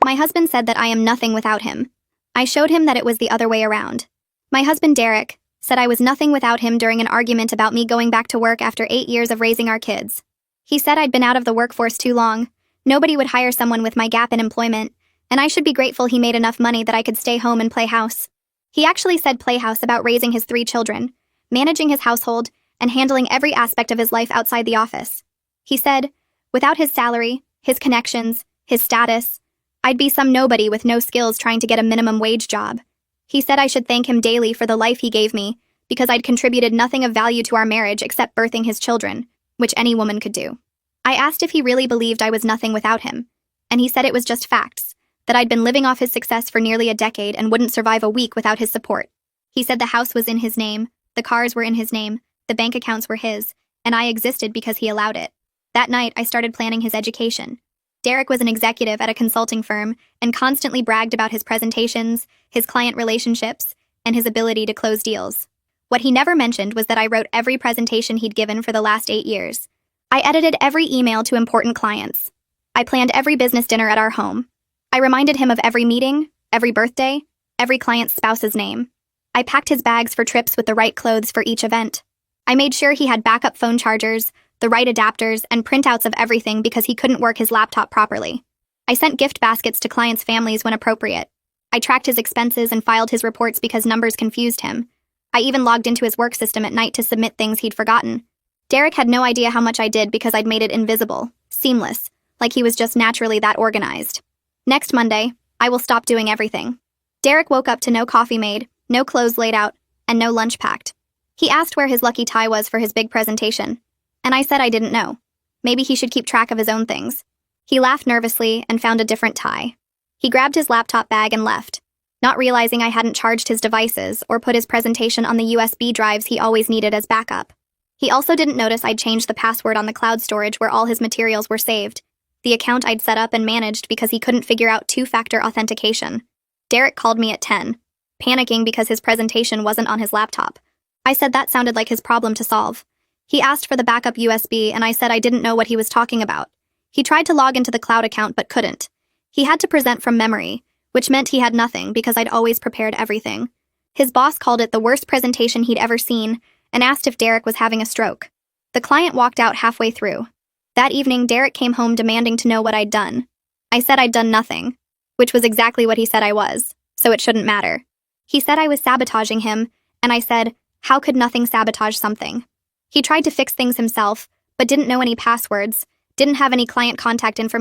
My husband said that I am nothing without him. I showed him that it was the other way around. My husband, Derek, said I was nothing without him during an argument about me going back to work after 8 years of raising our kids. He said I'd been out of the workforce too long, nobody would hire someone with my gap in employment, and I should be grateful he made enough money that I could stay home and play house. He actually said playhouse about raising his 3 children, managing his household, and handling every aspect of his life outside the office. He said, without his salary, his connections, his status, I'd be some nobody with no skills trying to get a minimum wage job. He said I should thank him daily for the life he gave me, because I'd contributed nothing of value to our marriage except birthing his children, which any woman could do. I asked if he really believed I was nothing without him, and he said it was just facts, that I'd been living off his success for nearly a decade and wouldn't survive a week without his support. He said the house was in his name, the cars were in his name, the bank accounts were his, and I existed because he allowed it. That night, I started planning his education. Derek was an executive at a consulting firm and constantly bragged about his presentations, his client relationships, and his ability to close deals. What he never mentioned was that I wrote every presentation he'd given for the last 8 years. I edited every email to important clients. I planned every business dinner at our home. I reminded him of every meeting, every birthday, every client's spouse's name. I packed his bags for trips with the right clothes for each event. I made sure he had backup phone chargers, the right adapters, and printouts of everything because he couldn't work his laptop properly. I sent gift baskets to clients' families when appropriate. I tracked his expenses and filed his reports because numbers confused him. I even logged into his work system at night to submit things he'd forgotten. Derek had no idea how much I did because I'd made it invisible, seamless, like he was just naturally that organized. Next Monday, I will stop doing everything. Derek woke up to no coffee made, no clothes laid out, and no lunch packed. He asked where his lucky tie was for his big presentation, and I said I didn't know. Maybe he should keep track of his own things. He laughed nervously and found a different tie. He grabbed his laptop bag and left, not realizing I hadn't charged his devices or put his presentation on the USB drives he always needed as backup. He also didn't notice I'd changed the password on the cloud storage where all his materials were saved, the account I'd set up and managed because he couldn't figure out two-factor authentication. Derek called me at 10, panicking because his presentation wasn't on his laptop. I said that sounded like his problem to solve. He asked for the backup USB, and I said I didn't know what he was talking about. He tried to log into the cloud account but couldn't. He had to present from memory, which meant he had nothing because I'd always prepared everything. His boss called it the worst presentation he'd ever seen and asked if Derek was having a stroke. The client walked out halfway through. That evening, Derek came home demanding to know what I'd done. I said I'd done nothing, which was exactly what he said I was, so it shouldn't matter. He said I was sabotaging him, and I said, how could nothing sabotage something? He tried to fix things himself, but didn't know any passwords, didn't have any client contact information.